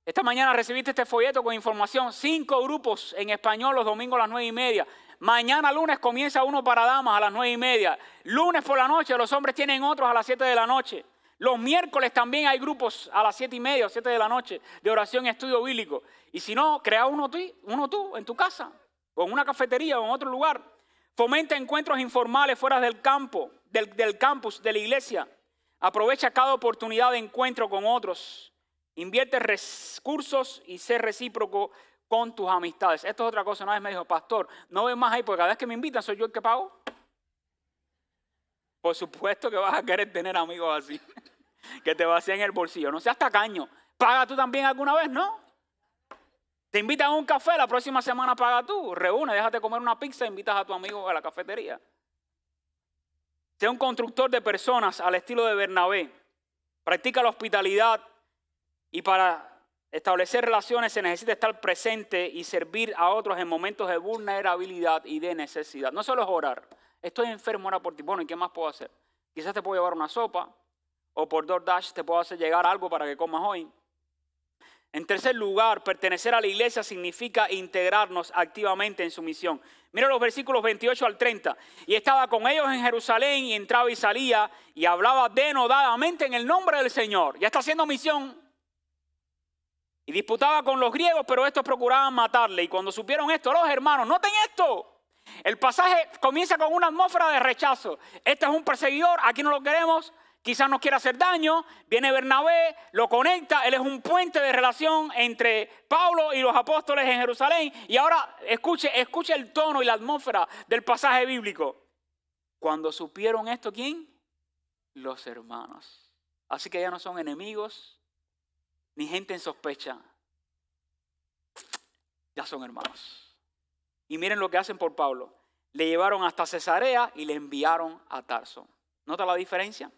Esta mañana recibiste este folleto con información. 5 grupos en español los domingos a las 9:30. Mañana lunes comienza uno para damas a las 9:30. Lunes por la noche los hombres tienen otros a las 7 de la noche. Los miércoles también hay grupos a las 7:30 o 7 de la noche de oración y estudio bíblico. Y si no, crea uno tú en tu casa o en una cafetería o en otro lugar. Fomenta encuentros informales fuera del campo, del campus, de la iglesia. Aprovecha cada oportunidad de encuentro con otros. Invierte recursos y sé recíproco con tus amistades. Esto es otra cosa. Una vez me dijo, pastor, no ves más ahí porque cada vez que me invitan soy yo el que pago. Por supuesto que vas a querer tener amigos así, que te vacíen el bolsillo. No seas tacaño. Paga tú también alguna vez, ¿no? Te invitan a un café, la próxima semana paga tú. Reúne, déjate comer una pizza, invitas a tu amigo a la cafetería. Sea un constructor de personas al estilo de Bernabé. Practica la hospitalidad y para establecer relaciones se necesita estar presente y servir a otros en momentos de vulnerabilidad y de necesidad. No solo es orar. Estoy enfermo, ora por ti. Bueno, ¿y qué más puedo hacer? Quizás te puedo llevar una sopa o por DoorDash te puedo hacer llegar algo para que comas hoy. En tercer lugar, pertenecer a la iglesia significa integrarnos activamente en su misión. Mira los versículos 28 al 30. Y estaba con ellos en Jerusalén y entraba y salía y hablaba denodadamente en el nombre del Señor. Ya está haciendo misión. Y disputaba con los griegos, pero estos procuraban matarle. Y cuando supieron esto, los hermanos, noten esto. El pasaje comienza con una atmósfera de rechazo. Este es un perseguidor, aquí no lo queremos. Quizás nos quiera hacer daño, viene Bernabé, lo conecta, él es un puente de relación entre Pablo y los apóstoles en Jerusalén. Y ahora escuche el tono y la atmósfera del pasaje bíblico. Cuando supieron esto, ¿quién? Los hermanos. Así que ya no son enemigos, ni gente en sospecha. Ya son hermanos. Y miren lo que hacen por Pablo. Le llevaron hasta Cesarea y le enviaron a Tarso. ¿Nota la diferencia?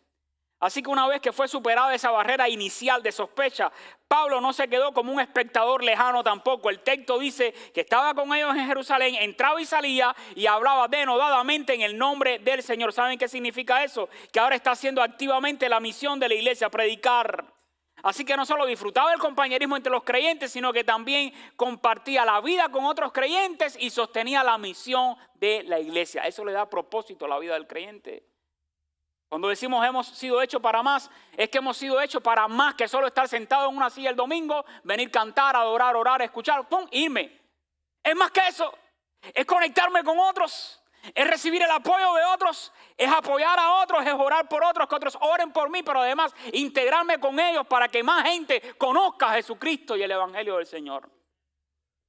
Así que una vez que fue superada esa barrera inicial de sospecha, Pablo no se quedó como un espectador lejano tampoco. El texto dice que estaba con ellos en Jerusalén, entraba y salía y hablaba denodadamente en el nombre del Señor. ¿Saben qué significa eso? Que ahora está haciendo activamente la misión de la iglesia, predicar. Así que no solo disfrutaba el compañerismo entre los creyentes, sino que también compartía la vida con otros creyentes y sostenía la misión de la iglesia. Eso le da propósito a la vida del creyente. Cuando decimos hemos sido hechos para más, es que hemos sido hechos para más que solo estar sentado en una silla el domingo, venir, cantar, adorar, orar, escuchar, ¡pum!, irme. Es más que eso, es conectarme con otros, es recibir el apoyo de otros, es apoyar a otros, es orar por otros, que otros oren por mí, pero además integrarme con ellos para que más gente conozca a Jesucristo y el Evangelio del Señor.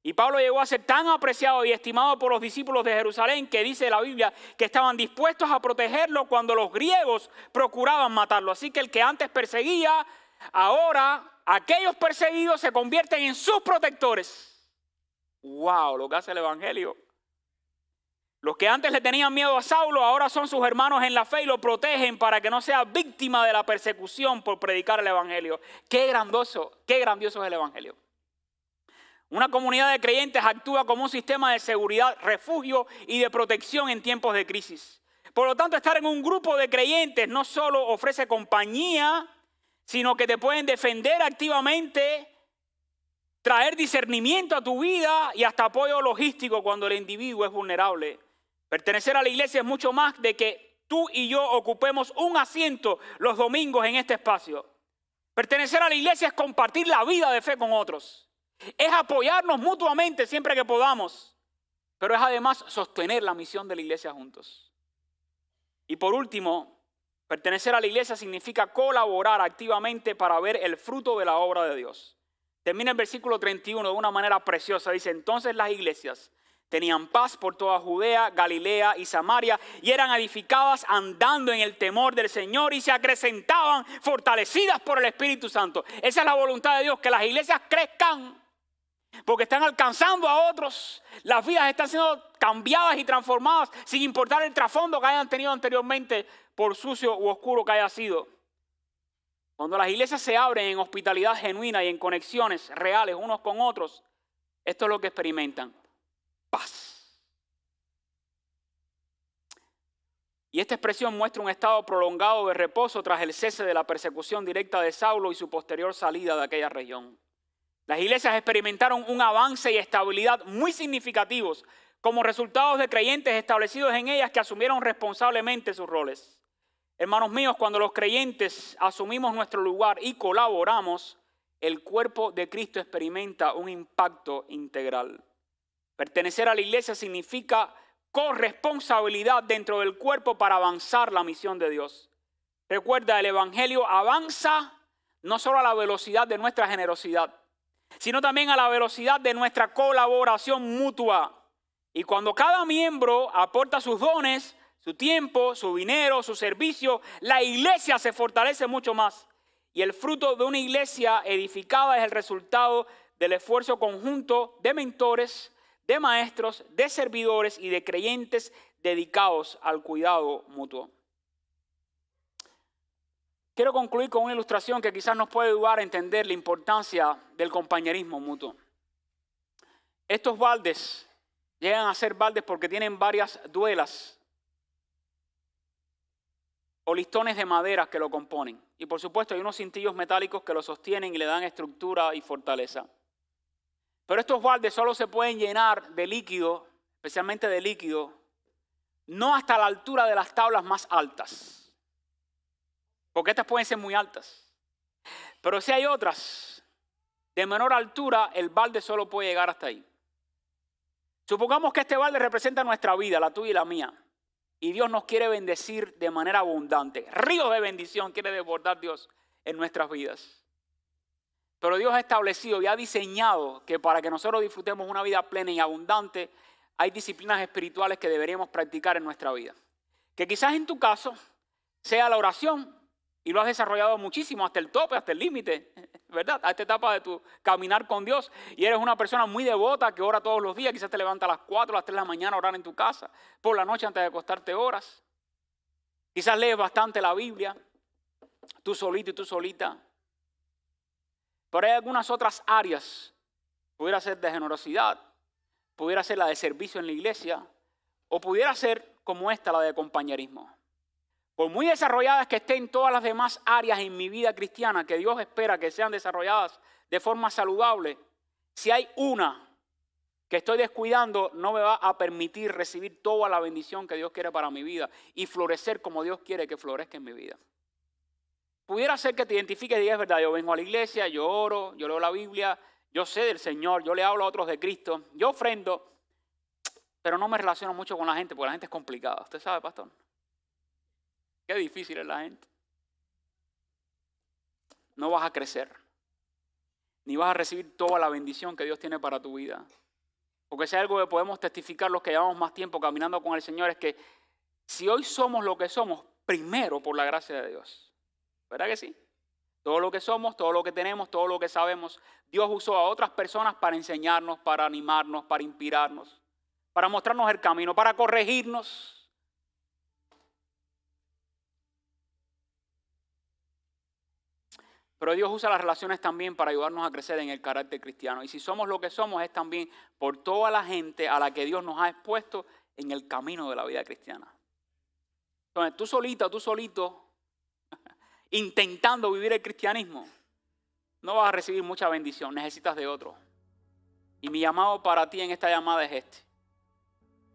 Y Pablo llegó a ser tan apreciado y estimado por los discípulos de Jerusalén que dice la Biblia que estaban dispuestos a protegerlo cuando los griegos procuraban matarlo. Así que el que antes perseguía, ahora aquellos perseguidos se convierten en sus protectores. ¡Wow! Lo que hace el Evangelio. Los que antes le tenían miedo a Saulo ahora son sus hermanos en la fe y lo protegen para que no sea víctima de la persecución por predicar el Evangelio. ¡Qué grandioso es el Evangelio! Una comunidad de creyentes actúa como un sistema de seguridad, refugio y de protección en tiempos de crisis. Por lo tanto, estar en un grupo de creyentes no solo ofrece compañía, sino que te pueden defender activamente, traer discernimiento a tu vida y hasta apoyo logístico cuando el individuo es vulnerable. Pertenecer a la iglesia es mucho más de que tú y yo ocupemos un asiento los domingos en este espacio. Pertenecer a la iglesia es compartir la vida de fe con otros. Es apoyarnos mutuamente siempre que podamos, pero es además sostener la misión de la iglesia juntos. Y por último, pertenecer a la iglesia significa colaborar activamente para ver el fruto de la obra de Dios. Termina el versículo 31 de una manera preciosa. Dice, entonces las iglesias tenían paz por toda Judea, Galilea y Samaria y eran edificadas andando en el temor del Señor y se acrecentaban fortalecidas por el Espíritu Santo. Esa es la voluntad de Dios, que las iglesias crezcan. Porque están alcanzando a otros, las vidas están siendo cambiadas y transformadas sin importar el trasfondo que hayan tenido anteriormente, por sucio u oscuro que haya sido. Cuando las iglesias se abren en hospitalidad genuina y en conexiones reales unos con otros, esto es lo que experimentan: paz. Y esta expresión muestra un estado prolongado de reposo tras el cese de la persecución directa de Saulo y su posterior salida de aquella región. Las iglesias experimentaron un avance y estabilidad muy significativos como resultados de creyentes establecidos en ellas que asumieron responsablemente sus roles. Hermanos míos, cuando los creyentes asumimos nuestro lugar y colaboramos, el cuerpo de Cristo experimenta un impacto integral. Pertenecer a la iglesia significa corresponsabilidad dentro del cuerpo para avanzar la misión de Dios. Recuerda, el Evangelio avanza no solo a la velocidad de nuestra generosidad, sino también a la velocidad de nuestra colaboración mutua. Y cuando cada miembro aporta sus dones, su tiempo, su dinero, su servicio, la iglesia se fortalece mucho más. Y el fruto de una iglesia edificada es el resultado del esfuerzo conjunto de mentores, de maestros, de servidores y de creyentes dedicados al cuidado mutuo. Quiero concluir con una ilustración que quizás nos puede ayudar a entender la importancia del compañerismo mutuo. Estos baldes llegan a ser baldes porque tienen varias duelas o listones de madera que lo componen. Y por supuesto hay unos cintillos metálicos que lo sostienen y le dan estructura y fortaleza. Pero estos baldes solo se pueden llenar de líquido, especialmente de líquido, no hasta la altura de las tablas más altas. Porque estas pueden ser muy altas. Pero si hay otras de menor altura, el balde solo puede llegar hasta ahí. Supongamos que este balde representa nuestra vida, la tuya y la mía. Y Dios nos quiere bendecir de manera abundante. Ríos de bendición quiere desbordar Dios en nuestras vidas. Pero Dios ha establecido y ha diseñado que para que nosotros disfrutemos una vida plena y abundante, hay disciplinas espirituales que deberíamos practicar en nuestra vida. Que quizás en tu caso sea la oración y lo has desarrollado muchísimo hasta el tope, hasta el límite, ¿verdad? A esta etapa de tu caminar con Dios y eres una persona muy devota que ora todos los días, quizás te levantas a las 4, a las 3 de la mañana a orar en tu casa, por la noche antes de acostarte oras. Quizás lees bastante la Biblia, tú solito y tú solita. Pero hay algunas otras áreas, pudiera ser de generosidad, pudiera ser la de servicio en la iglesia, o pudiera ser como esta, la de compañerismo. Por muy desarrolladas que estén todas las demás áreas en mi vida cristiana, que Dios espera que sean desarrolladas de forma saludable, si hay una que estoy descuidando, no me va a permitir recibir toda la bendición que Dios quiere para mi vida y florecer como Dios quiere que florezca en mi vida. Pudiera ser que te identifiques y digas, verdad, yo vengo a la iglesia, yo oro, yo leo la Biblia, yo sé del Señor, yo le hablo a otros de Cristo, yo ofrendo, pero no me relaciono mucho con la gente porque la gente es complicada. ¿Usted sabe, pastor? Qué difícil es la gente. No vas a crecer, ni vas a recibir toda la bendición que Dios tiene para tu vida. Porque si hay algo que podemos testificar los que llevamos más tiempo caminando con el Señor es que si hoy somos lo que somos, primero por la gracia de Dios. ¿Verdad que sí? Todo lo que somos, todo lo que tenemos, todo lo que sabemos, Dios usó a otras personas para enseñarnos, para animarnos, para inspirarnos, para mostrarnos el camino, para corregirnos. Pero Dios usa las relaciones también para ayudarnos a crecer en el carácter cristiano. Y si somos lo que somos es también por toda la gente a la que Dios nos ha expuesto en el camino de la vida cristiana. Entonces, tú solita, tú solito, intentando vivir el cristianismo, no vas a recibir mucha bendición, necesitas de otro. Y mi llamado para ti en esta llamada es este.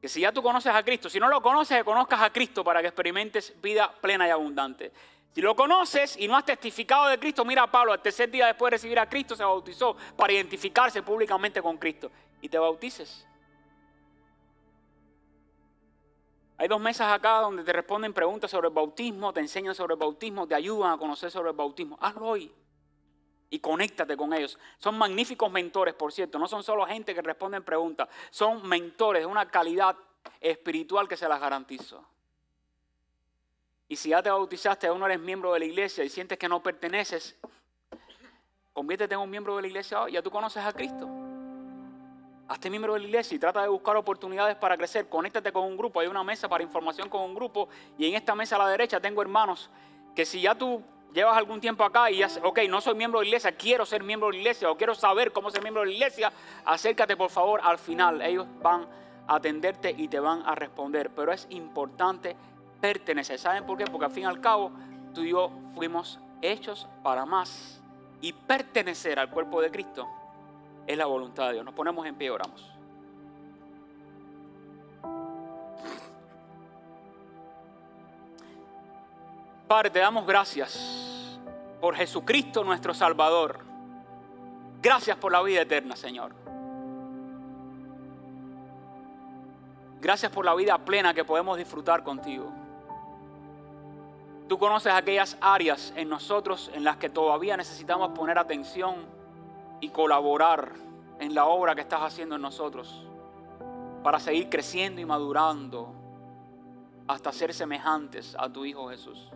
Que si ya tú conoces a Cristo, si no lo conoces, que conozcas a Cristo para que experimentes vida plena y abundante. Si lo conoces y no has testificado de Cristo, mira a Pablo, al tercer día después de recibir a Cristo se bautizó para identificarse públicamente con Cristo. Y te bautices. Hay 2 mesas acá donde te responden preguntas sobre el bautismo, te enseñan sobre el bautismo, te ayudan a conocer sobre el bautismo. Hazlo hoy y conéctate con ellos. Son magníficos mentores, por cierto. No son solo gente que responden preguntas. Son mentores de una calidad espiritual que se las garantizo. Y si ya te bautizaste, aún no eres miembro de la iglesia y sientes que no perteneces, conviértete en un miembro de la iglesia hoy. Ya tú conoces a Cristo. Hazte miembro de la iglesia y trata de buscar oportunidades para crecer. Conéctate con un grupo. Hay una mesa para información con un grupo. Y en esta mesa a la derecha tengo hermanos que si ya tú llevas algún tiempo acá y ya, ok, no soy miembro de la iglesia, quiero ser miembro de la iglesia o quiero saber cómo ser miembro de la iglesia, acércate por favor al final. Ellos van a atenderte y te van a responder. Pero es importante pertenecer. ¿Saben por qué? Porque al fin y al cabo tú y yo fuimos hechos para más. Y pertenecer al cuerpo de Cristo es la voluntad de Dios. Nos ponemos en pie y oramos. Padre, te damos gracias por Jesucristo nuestro Salvador. Gracias por la vida eterna, Señor. Gracias por la vida plena que podemos disfrutar contigo. Tú conoces aquellas áreas en nosotros en las que todavía necesitamos poner atención y colaborar en la obra que estás haciendo en nosotros para seguir creciendo y madurando hasta ser semejantes a tu Hijo Jesús.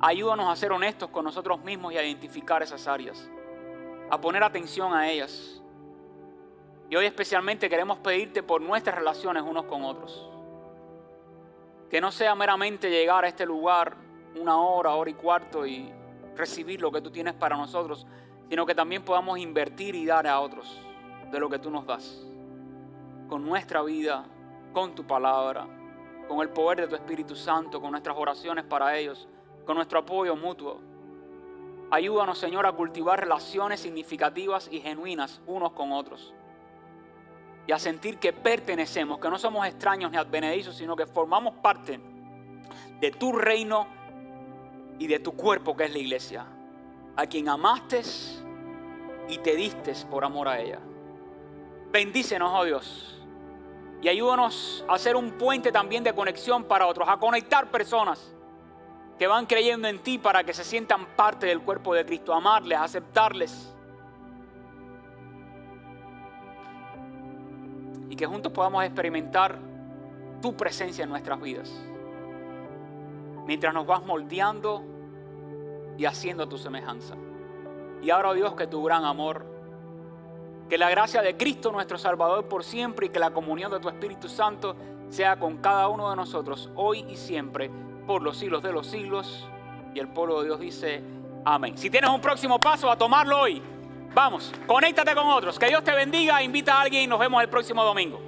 Ayúdanos a ser honestos con nosotros mismos y a identificar esas áreas, a poner atención a ellas. Y hoy especialmente queremos pedirte por nuestras relaciones unos con otros. Que no sea meramente llegar a este lugar 1 hora, 1 hora y cuarto y recibir lo que tú tienes para nosotros, sino que también podamos invertir y dar a otros de lo que tú nos das. Con nuestra vida, con tu palabra, con el poder de tu Espíritu Santo, con nuestras oraciones para ellos, con nuestro apoyo mutuo. Ayúdanos, Señor, a cultivar relaciones significativas y genuinas unos con otros. Y a sentir que pertenecemos, que no somos extraños ni advenedizos, sino que formamos parte de tu reino y de tu cuerpo, que es la iglesia, a quien amaste y te diste por amor a ella. Bendícenos, oh Dios, y ayúdanos a ser un puente también de conexión para otros, a conectar personas que van creyendo en ti para que se sientan parte del cuerpo de Cristo, amarles, aceptarles, y que juntos podamos experimentar tu presencia en nuestras vidas, mientras nos vas moldeando y haciendo a tu semejanza. Y ahora, oh Dios, que tu gran amor, que la gracia de Cristo nuestro Salvador por siempre y que la comunión de tu Espíritu Santo sea con cada uno de nosotros hoy y siempre, por los siglos de los siglos. Y el pueblo de Dios dice amén. Si tienes un próximo paso, a tomarlo hoy. Vamos, conéctate con otros. Que Dios te bendiga, invita a alguien y nos vemos el próximo domingo.